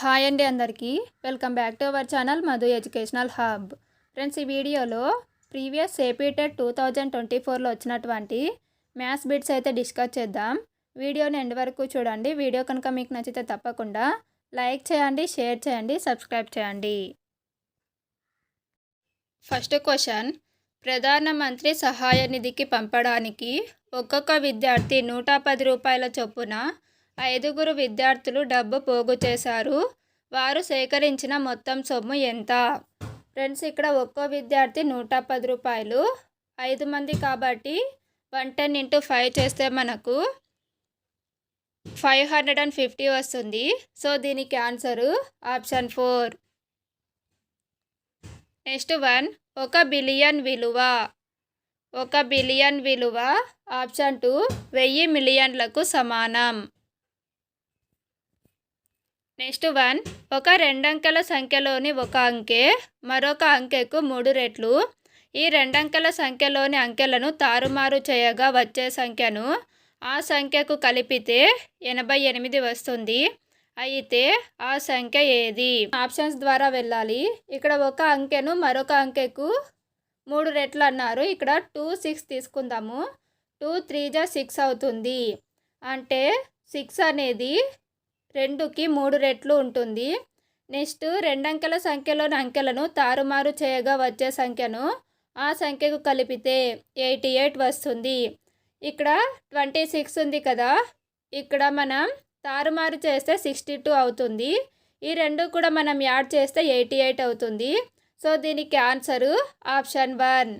Hi అండి అందరికీ welcome back to our channel Madhu educational hub. Friends, ఈ వీడియోలో ప్రీవియస్ ఏపీటెట్ 2024లో వచ్చినటువంటి మ్యాథ్స్ బిట్స్ అయితే డిస్కస్ చేద్దాం. వీడియోని ఎండ్ వరకు చూడండి. వీడియో కనుక మీకు నచ్చితే తప్పకుండా లైక్ చేయండి, షేర్ చేయండి, సబ్స్క్రైబ్ చేయండి. ఫస్ట్ క్వశ్చన్, ప్రధానమంత్రి సహాయ నిధికి పంపడానికి ఒక్కొక్క విద్యార్థి 110 రూపాయల చొప్పున 5 విద్యార్థులు డబ్బు పోగు చేశారు. వారు సేకరించిన మొత్తం సొమ్ము ఎంత? ఫ్రెండ్స్, ఇక్కడ ఒక్కో విద్యార్థి 110 రూపాయలు, 5 మంది కాబట్టి 110 × 5 చేస్తే మనకు 550 వస్తుంది. సో దీనికి answer option 4. Next one, 1 billion విలువ. 1 బిలియన్ విలువ ఆప్షన్ 2 1000 మిలియన్లకు సమానం. నెక్స్ట్ వన్, ఒక రెండంకెల సంఖ్యలోని ఒక అంకె మరొక అంకెకు 3 రెట్లు. ఈ రెండంకెల సంఖ్యలోని అంకెలను తారుమారు చేయగా వచ్చే సంఖ్యను ఆ సంఖ్యకు కలిపితే 88 వస్తుంది. అయితే ఆ సంఖ్య ఏది? ఆప్షన్స్ ద్వారా వెళ్ళాలి. ఇక్కడ ఒక అంకెను మరొక అంకెకు 3 రెట్లు అన్నారు. ఇక్కడ 2 6 తీసుకుందాము. 2 3 6 అవుతుంది. అంటే 6 అనేది 2కి 3 రెట్లు ఉంటుంది. నెక్స్ట్ రెండంకెల సంఖ్యలోని అంకెలను తారుమారు చేయగా వచ్చే సంఖ్యను ఆ సంఖ్యకు కలిపితే 88 వస్తుంది. ఇక్కడ 26 ఉంది కదా, ఇక్కడ మనం తారుమారు చేస్తే 62 అవుతుంది. ఈ రెండు కూడా మనం యాడ్ చేస్తే 88 అవుతుంది. సో దీనికి answer option 1.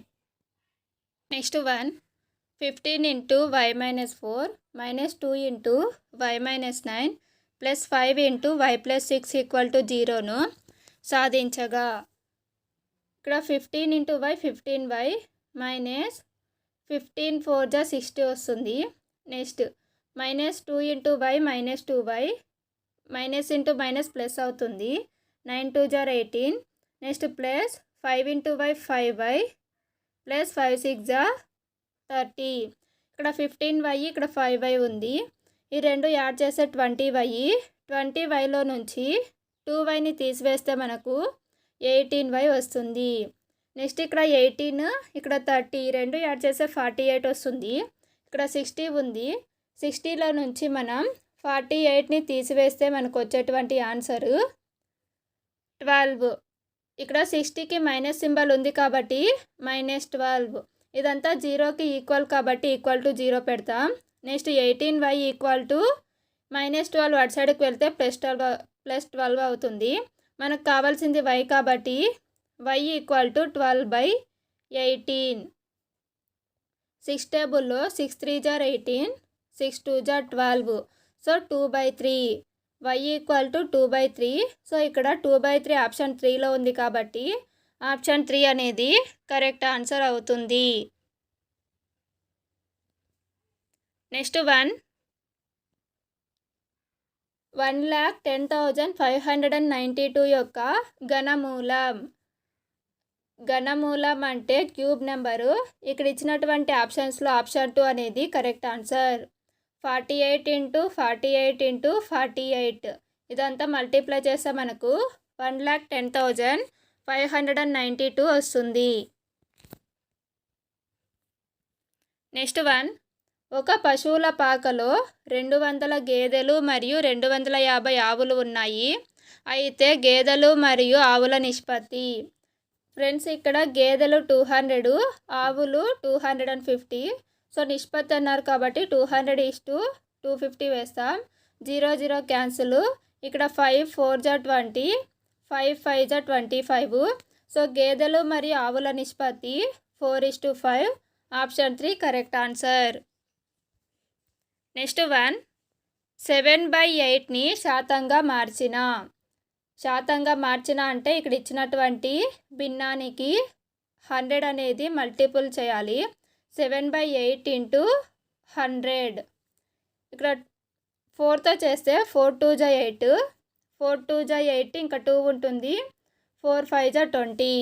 Next one, 15 × y - 4 - 2 × y - 9 + 5 × y + 6 = 0ను సాధించగా. ఇక్కడ 15 × y 15y - 15 4 60 వస్తుంది. Next -2 × y - 2y minus into minus plus అవుతుంది. 9 2 18. Next plus 5 × y 5y + 5 6 30. ఇక్కడ 15y ఇక్కడ 5y ఉంది. ఈ రెండు యాడ్ చేస్తే 20y. 20yలో నుంచి 2yని తీసివేస్తే మనకు 18y వస్తుంది. నెక్స్ట్ ఇక్కడ 18 ఇక్కడ 30 రెండు యాడ్ చేస్తే 48 వస్తుంది. ఇక్కడ 60 ఉంది. 60లో నుంచి మనం 48ని తీసివేస్తే మనకు వచ్చేటువంటి ఆన్సరు 12. ఇక్కడ 60కి మైనస్ సింబల్ ఉంది కాబట్టి -12. ఇదంతా 0కి ఈక్వల్ కాబట్టి =0 పెడతాం. నెక్స్ట్ 18y -12 అటు సైడ్కి వెళ్తే +12 అవుతుంది. మనకు కావాల్సింది y కాబట్టి y = 12/18. 6 టేబుల్లో 6 3 18, 6 2 12. సో 2/3. y = 2/3. సో ఇక్కడ 2/3 ఆప్షన్ 3లో ఉంది కాబట్టి ఆప్షన్ 3 అనేది కరెక్ట్ ఆన్సర్ అవుతుంది. నెక్స్ట్ వన్, 1,10,592 యొక్క ఘనమూలం. ఘనమూలం అంటే క్యూబ్ నెంబరు. ఇక్కడ ఇచ్చినటువంటి ఆప్షన్స్లో ఆప్షన్ 2 అనేది కరెక్ట్ ఆన్సర్. 48 × 48 × 48 ఇదంతా మల్టిప్లై చేస్తే మనకు 1,10,592 వస్తుంది. నెక్స్ట్ వన్, ఒక పశువుల పాకలో 200 గేదెలు మరియు 250 ఆవులు ఉన్నాయి. అయితే గేదెలు మరియు ఆవుల నిష్పత్తి. ఫ్రెండ్స్, ఇక్కడ గేదెలు 200, ఆవులు 250. సో నిష్పత్తి అన్నారు కాబట్టి 200:250 వేస్తాం. 0 0 క్యాన్సిల్. ఇక్కడ 5 4 20, 5 5 25. సో గేదెలు మరియు ఆవుల నిష్పత్తి 4:5. Option 3 correct answer. Next one, 7/8ని శాతంగా మార్చిన అంటే ఇక్కడ ఇచ్చినటువంటి భిన్నానికి 100 అనేది మల్టిపుల్ చేయాలి. 7/8 × 100. ఇక్కడ 4తో చేస్తే 4 2 8, 4 2 8 ఇంకా 2 ఉంటుంది. 4 5 20.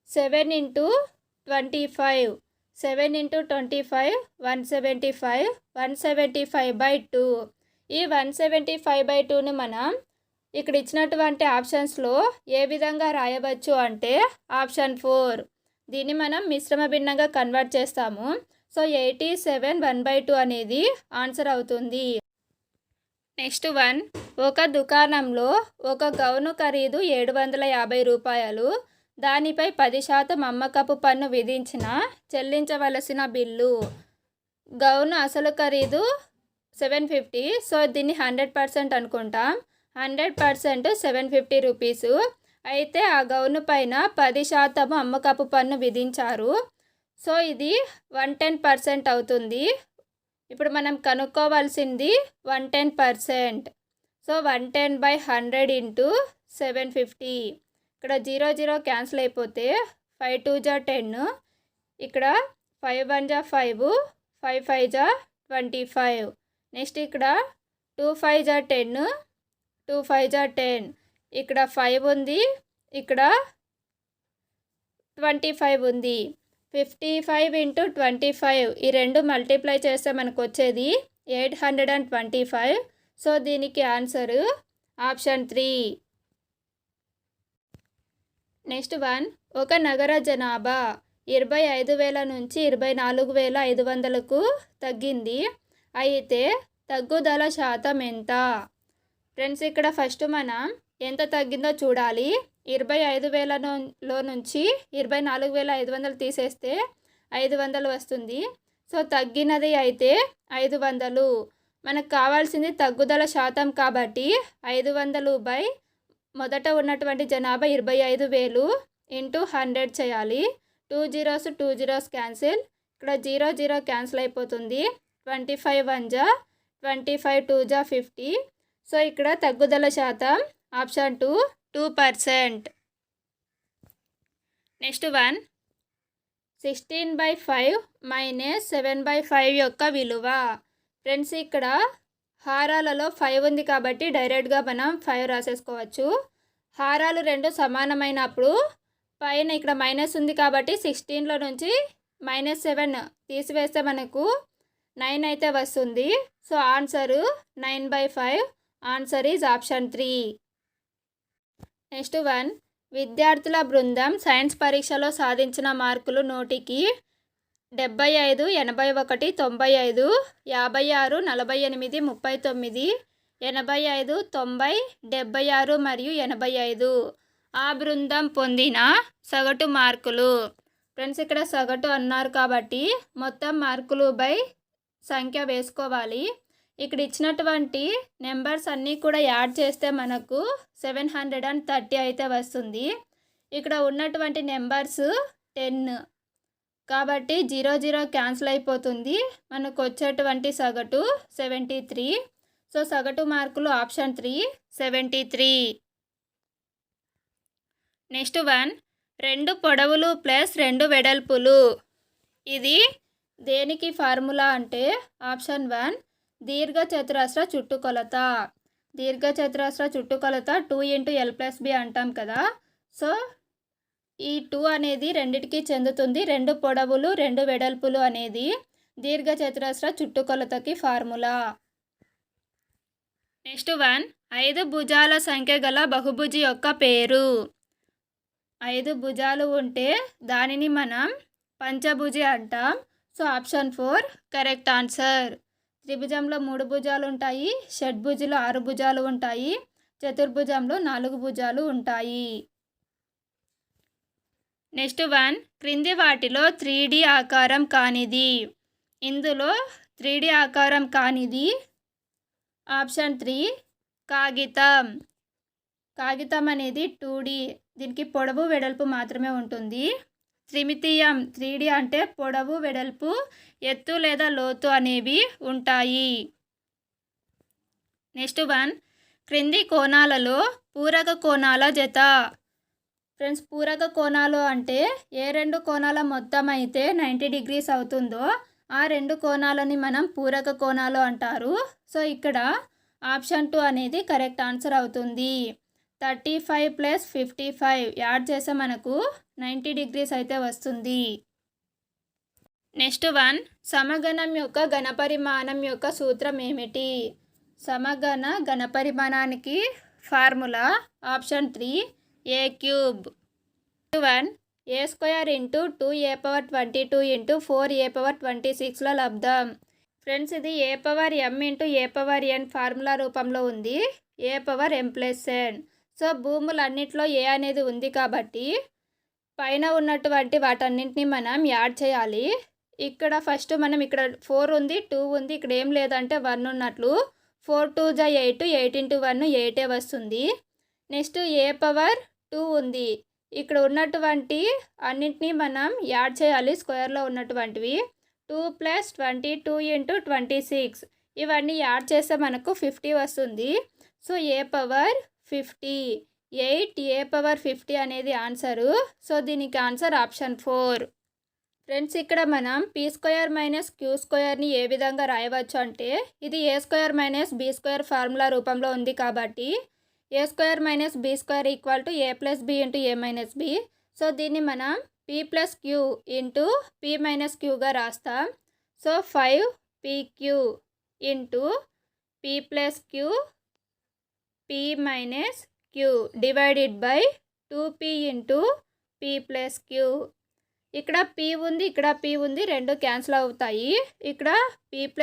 7 × 25. 7 × 25 175. 175/2. ఈ 175/2ని మనం ఇక్కడ ఇచ్చినటువంటి ఆప్షన్స్లో ఏ విధంగా రాయవచ్చు అంటే ఆప్షన్ 4 దీన్ని మనం మిశ్రమ భిన్నంగా కన్వర్ట్ చేస్తాము. సో 87 1/2 అనేది ఆన్సర్ అవుతుంది. నెక్స్ట్ 1, ఒక దుకాణంలో ఒక గౌను ఖరీదు 750 రూపాయలు. దానిపై 10% అమ్మకపు పన్ను విధించిన చెల్లించవలసిన బిల్లు. గౌను అసలు ఖరీదు 750. సో దీన్ని 100% అనుకుంటాం. 100% 750 రూపీసు. అయితే ఆ గౌను పైన 10% అమ్మకపు పన్ను విధించారు. సో ఇది 110% అవుతుంది. ఇప్పుడు మనం కనుక్కోవాల్సింది 110%. So 110/100 into 750. ఇక్కడ 0 0 క్యాన్సిల్ అయిపోతే 5 2 జా 10. ఇక్కడ 5 1 జా 5, 5 5 జా 25. నెక్స్ట్ ఇక్కడ 2 5 జా 10, 2 5 జా 10. ఇక్కడ 5 ఉంది, ఇక్కడ 25 ఉంది. 55 ఇంటూ 25 ఈ రెండు మల్టిప్లై చేస్తే మనకు వచ్చేది 825. సో దీనికి ఆన్సర్ ఆప్షన్ 3. నెక్స్ట్ 1, ఒక నగర జనాభా 25,000 నుంచి 24,500కు తగ్గింది. అయితే తగ్గుదల శాతం ఎంత? ఫ్రెండ్స్ ఇక్కడ ఫస్ట్ మనం ఎంత తగ్గిందో చూడాలి. 25,000లో నుంచి 24,500 తీసేస్తే 500 వస్తుంది. సో తగ్గినది అయితే 500. మనకు కావాల్సింది తగ్గుదల శాతం కాబట్టి 500 మొదట ఉన్నటువంటి జనాభా 25,000 ఇంటూ 100 చేయాలి. 2 zeros 2 zeros క్యాన్సిల్. ఇక్కడ 0 0 క్యాన్సిల్ అయిపోతుంది. 25 1 జా 25, 2 జా 50. సో ఇక్కడ తగ్గుదల శాతం ఆప్షన్ 2 2%. నెక్స్ట్ 1, 16/5 మైనస్ 7/5 యొక్క విలువ. ఫ్రెండ్స్ ఇక్కడ హారాలలో 5 ఉంది కాబట్టి డైరెక్ట్గా మనం 5 రాసేసుకోవచ్చు. హారాలు రెండు సమానమైనప్పుడు పైన ఇక్కడ మైనస్ ఉంది కాబట్టి 16లో నుంచి -7 తీసివేస్తే మనకు 9 అయితే వస్తుంది. So answer 9/5. Answer is option 3. Next 1, విద్యార్థుల బృందం సైన్స్ పరీక్షలో సాధించిన మార్కులు నోటికి 75 81 95 56 48 39 85 90 76 మరియు 85. ఆ బృందం పొందిన సగటు మార్కులు. ఫ్రెండ్స్ ఇక్కడ సగటు అన్నారు కాబట్టి మొత్తం మార్కులు బై సంఖ్య వేసుకోవాలి. ఇక్కడ ఇచ్చినటువంటి నెంబర్స్ అన్నీ కూడా యాడ్ చేస్తే మనకు 730 అయితే వస్తుంది. ఇక్కడ ఉన్నటువంటి నెంబర్స్ 10 కాబట్టి 0 0 క్యాన్సిల్ అయిపోతుంది. మనకు వచ్చేటువంటి సగటు 73. సో సగటు మార్కులు ఆప్షన్ 3 73. నెక్స్ట్ 1, 2 పొడవులు ప్లస్ 2 వెడల్పులు. ఇది దేనికి ఫార్ములా అంటే ఆప్షన్ 1 దీర్ఘచతురస్ర చుట్టుకొలత. దీర్ఘచతురస్ర చుట్టుకొలత 2 × L+B అంటాం కదా. సో ఈ 2 అనేది రెండిటికి చెందుతుంది. 2 పొడవులు 2 వెడల్పులు అనేది దీర్ఘచతురస్ర చుట్టుకొలతకి ఫార్ములా. నెక్స్ట్ 1, 5 భుజాల సంఖ్య గల బహుభుజి యొక్క పేరు. 5 భుజాలు ఉంటే దానిని మనం పంచభుజి అంటాం. So option 4 correct answer. త్రిభుజంలో 3 భుజాలు ఉంటాయి, షడ్భుజిలో 6 భుజాలు ఉంటాయి, చతుర్భుజంలో 4 భుజాలు ఉంటాయి. నెక్స్ట్ 1, క్రింది వాటిలో 3D ఆకారం కానిది. ఇందులో 3D ఆకారం కానిది ఆప్షన్ 3 కాగితం. కాగితం అనేది 2D, దీనికి పొడవు వెడల్పు మాత్రమే ఉంటుంది. త్రిమితీయం 3D అంటే పొడవు వెడల్పు ఎత్తు లేదా లోతు అనేవి ఉంటాయి. నెక్స్ట్ 1, క్రింది కోణాలలో పూరక కోణాల జత. ఫ్రెండ్స్ పూరక కోణాలు అంటే ఏ రెండు కోణాల మొత్తం అయితే 90 degrees అవుతుందో ఆ రెండు కోణాలని మనం పూరక కోణాలు అంటారు. సో ఇక్కడ ఆప్షన్ 2 అనేది కరెక్ట్ ఆన్సర్ అవుతుంది. 35 + 55 యాడ్ చేస్తే మనకు 90 degrees అయితే వస్తుంది. నెక్స్ట్ 1, సమగణం యొక్క ఘనపరిమాణం యొక్క సూత్రం ఏమిటి? సమగణ ఘనపరిమాణానికి formula option 3 a cube. 1 a square into 2a^22 into 4a^26లో లబ్ధం. ఫ్రెండ్స్, ఇది a^m ఇంటూ a^n ఫార్ములా రూపంలో ఉంది. a^m+n. సో భూములన్నిట్లో ఏ అనేది ఉంది కాబట్టి పైన ఉన్నటువంటి వాటన్నింటినీ మనం యాడ్ చేయాలి. ఇక్కడ ఫస్ట్ మనం ఇక్కడ 4 ఉంది, 2 ఉంది, ఇక్కడ ఏం లేదంటే 1 ఉన్నట్లు. 4 2 జా 8, 8 ఇంటూ 1 8 వస్తుంది. నెక్స్ట్ a^2 ఉంది, ఇక్కడ ఉన్నటువంటి అన్నింటినీ మనం యాడ్ చేయాలి స్క్వేర్లో ఉన్నటువంటివి. 2 + 22 ఇంటూ 26 ఇవన్నీ యాడ్ చేస్తే మనకు 50 వస్తుంది. సో a^50 8 a^50 అనేది ఆన్సరు. సో దీనికి ఆన్సర్ ఆప్షన్ 4. ఫ్రెండ్స్, ఇక్కడ మనం p² - q² ఏ విధంగా రాయవచ్చు అంటే ఇది a² - b² ఫార్ములా రూపంలో ఉంది కాబట్టి a² - b² = a + b into a - b. So దీన్ని మనం p + q ఇంటూ p - qగా రాస్తాం. So 5pq into p + q p - q divided by 2p into p + q. ఇక్కడ p ఉంది, ఇక్కడ p ఉంది, రెండు క్యాన్సిల్ అవుతాయి. ఇక్కడ p +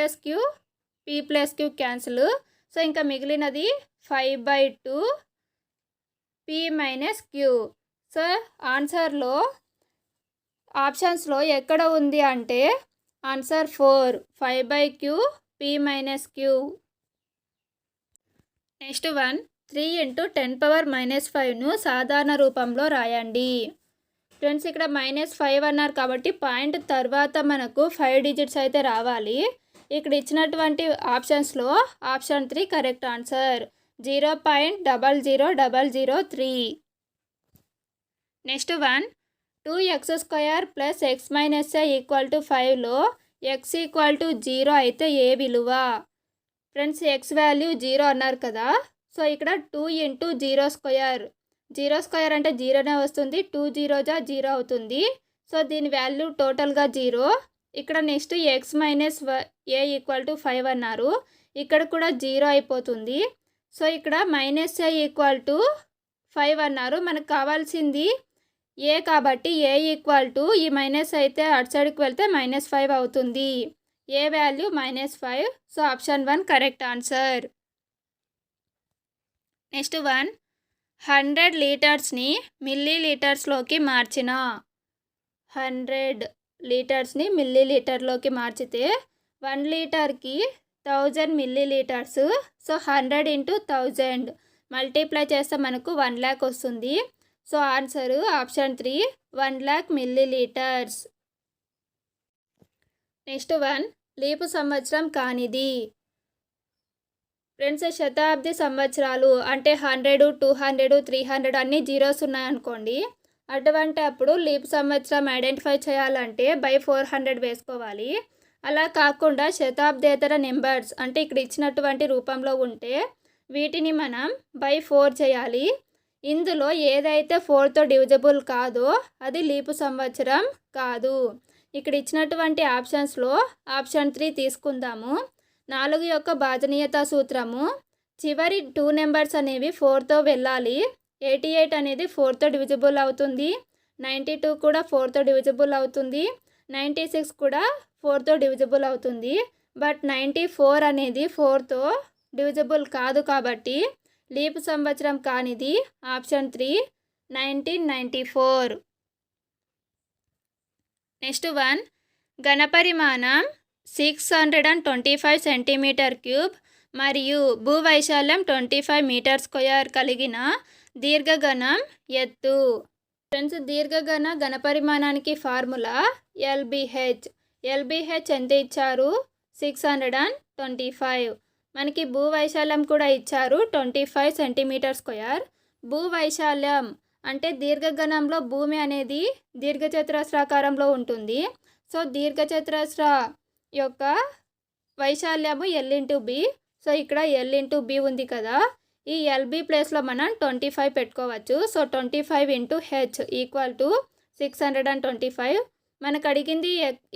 q క్యాన్సిల్. సో ఇంకా మిగిలినది 5/2 p - q. సో ఆన్సర్లో ఆప్షన్స్లో ఎక్కడ ఉంది అంటే answer 4 5/q p - q. Next 1 3 × 10⁻⁻5ను సాధారణ రూపంలో రాయండి. ఫ్రెండ్స్, ఇక్కడ -5 అన్నారు కాబట్టి పాయింట్ తర్వాత మనకు 5 డిజిట్స్ అయితే రావాలి. ఇక్కడ ఇచ్చినటువంటి ఆప్షన్స్లో option 3 correct answer. 0.00003. Next 1 2x² + x - a = 5లో x = 0 అయితే ఏ విలువ? ఫ్రెండ్స్, x వాల్యూ 0 అన్నారు కదా. సో ఇక్కడ 2 × 0² 0² అంటే 0నే వస్తుంది. 2 0 జా 0 అవుతుంది. సో దీని వాల్యూ టోటల్గా 0. ఇక్కడ నెక్స్ట్ x - a = 5 అన్నారు. ఇక్కడ కూడా 0 అయిపోతుంది. సో ఇక్కడ -a = 5 అన్నారు. మనకు కావాల్సింది a కాబట్టి a = ఈ మైనస్ అయితే అటు సైడ్కి వెళ్తే -5 అవుతుంది. a value -5. So option 1 correct answer. Next 1 100 లీటర్స్ని మిల్లీలీటర్స్లోకి మార్చిన 100 లీటర్స్ని మిల్లీలీటర్లోకి మార్చితే 1 లీటర్కి 1000 మిల్లీలీటర్స్. సో 100 × 1000 మల్టిప్లై చేస్తే మనకు 1 lakh వస్తుంది. So answer option 3 1 lakh millilitres. Next 1 leap సంవత్సరం కానిది. ఫ్రెండ్స్, శతాబ్ది సంవత్సరాలు అంటే 100 200 300 అన్నీ జీరోస్ ఉన్నాయనుకోండి. అటువంటి అప్పుడు లీప్ సంవత్సరం ఐడెంటిఫై చేయాలంటే బై 400 వేసుకోవాలి. అలా కాకుండా శతాబ్దేతర నెంబర్స్ అంటే ఇక్కడ ఇచ్చినటువంటి రూపంలో ఉంటే వీటిని మనం బై 4 చేయాలి. ఇందులో ఏదైతే 4తో డివిజబుల్ కాదో అది లీపు సంవత్సరం కాదు. ఇక్కడ ఇచ్చినటువంటి ఆప్షన్స్లో ఆప్షన్ 3 తీసుకుందాము. 4 యొక్క భాజనీయత సూత్రము చివరి 2 నెంబర్స్ అనేవి 4తో వెళ్ళాలి. 88 అనేది 4తో డివిజిబుల్ అవుతుంది. 92 కూడా 4తో డివిజిబుల్ అవుతుంది. 96 కూడా 4తో డివిజిబుల్ అవుతుంది. బట్ 94 అనేది 4తో డివిజిబుల్ కాదు కాబట్టి లీపు సంవత్సరం కానిది ఆప్షన్ 3 1994. నెక్స్ట్ 1 ఘనపరిమాణం 625 cm³ మరియు భూవైశాల్యం 25 m² కలిగిన దీర్ఘఘనం ఎత్తు. ఫ్రెండ్స్, దీర్ఘఘన ఘనపరిమాణానికి ఫార్ములా LBH. LBH ఎంత ఇచ్చారు? 625. మనకి భూవైశాల్యం కూడా ఇచ్చారు 25 cm². భూవైశాల్యం అంటే దీర్ఘఘనంలో భూమి అనేది దీర్ఘచతురస్రాకారంలో ఉంటుంది. సో దీర్ఘచతురస్ర యొక్క వైశాల్యము L/B. సో ఇక్కడ L/B ఉంది కదా, ఈ LB ప్లేస్లో మనం 25 పెట్టుకోవచ్చు. So 25 × H = 625. మనకు అడిగింది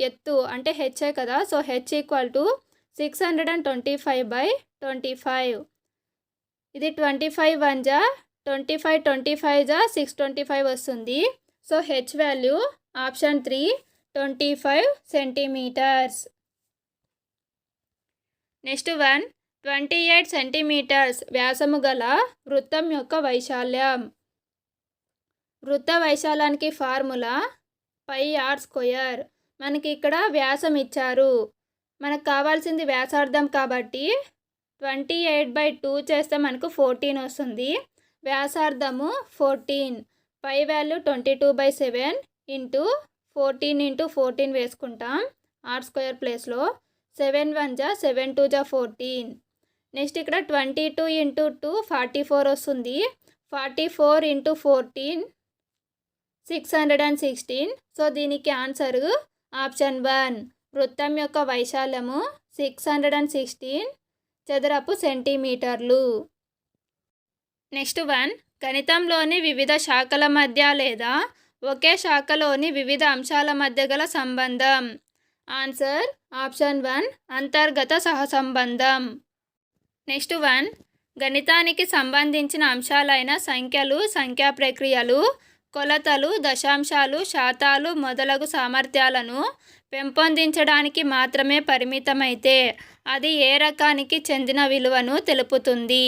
ఎత్తు అంటే హెచ్ఏ కదా. So H = 625/25. ఇది 25 1 జా 25 25 జా 625 వస్తుంది. So H value option 3 25 centimetres. Next 1 28 centimetres వ్యాసము గల వృత్తం యొక్క వైశాల్యం. వృత్త వైశాల్యానికి ఫార్ములా పై ఆర్ స్క్వేర్. మనకి ఇక్కడ వ్యాసం ఇచ్చారు, మనకు కావాల్సింది వ్యాసార్థం కాబట్టి 28/2 చేస్తే మనకు 14 వస్తుంది. వ్యాసార్థము 14, పై వాల్యూ 22/7 ఇంటూ 14 ఇంటూ 14 వేసుకుంటాం ఆర్ స్క్వేర్ ప్లేస్లో. 7 1 జా 7 2 జా 14. నెక్స్ట్ ఇక్కడ 22 ఇంటూ 2 44 వస్తుంది. 44 ఇంటూ 14 616. సో దీనికి ఆన్సర్ ఆప్షన్ 1. వృత్తం యొక్క వైశాల్యము 616 చదరపు సెంటీమీటర్లు. నెక్స్ట్ 1 గణితంలోని వివిధ శాఖల మధ్య లేదా ఒకే శాఖలోని వివిధ అంశాల మధ్య గల సంబంధం. ఆన్సర్ ఆప్షన్ 1 అంతర్గత సహసంబంధం. నెక్స్ట్ 1 గణితానికి సంబంధించిన అంశాలైన సంఖ్యలు, సంఖ్యా ప్రక్రియలు, కొలతలు, దశాంశాలు, శాతాలు మొదలగు సామర్థ్యాలను పెంపొందించడానికి మాత్రమే పరిమితమైతే అది ఏ రకానికి చెందిన విలువను తెలుపుతుంది.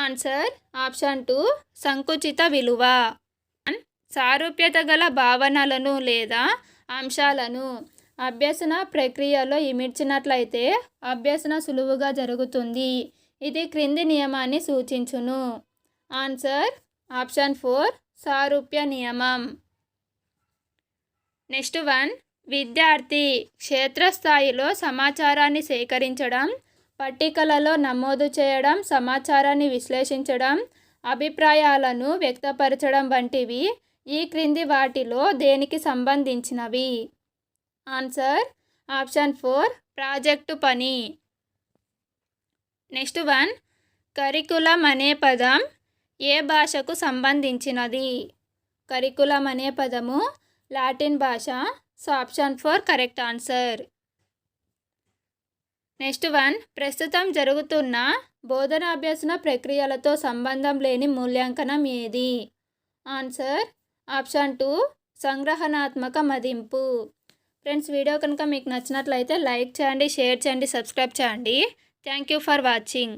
ఆన్సర్ ఆప్షన్ 2 సంకుచిత విలువ. సారూప్యత గల భావనలను లేదా అంశాలను అభ్యసన ప్రక్రియలో ఇమిడ్చినట్లయితే అభ్యసన సులువుగా జరుగుతుంది. ఇది క్రింది నియమాన్ని సూచించును. ఆన్సర్ ఆప్షన్ 4 సారూప్య నియమం. నెక్స్ట్ 1 విద్యార్థి క్షేత్రస్థాయిలో సమాచారాన్ని సేకరించడం, పట్టికలలో నమోదు చేయడం, సమాచారాన్ని విశ్లేషించడం, అభిప్రాయాలను వ్యక్తపరచడం వంటివి ఈ క్రింది వాటిలో దేనికి సంబంధించినవి. ఆన్సర్ ఆప్షన్ 4 ప్రాజెక్టు పని. నెక్స్ట్ 1 కరికులం అనే పదం ఏ భాషకు సంబంధించినది. కరికులం అనే పదము లాటిన్ భాష. So option 4 correct answer. Next 1 ప్రస్తుతం జరుగుతున్న బోధనాభ్యసన ప్రక్రియలతో సంబంధం లేని మూల్యాంకనం ఏది. ఆన్సర్ ఆప్షన్ 2 సంగ్రహణాత్మక మదింపు. ఫ్రెండ్స్, వీడియో కనుక మీకు నచ్చినట్లయితే లైక్ చేయండి, షేర్ చేయండి, సబ్స్క్రైబ్ చేయండి. Thank you for watching.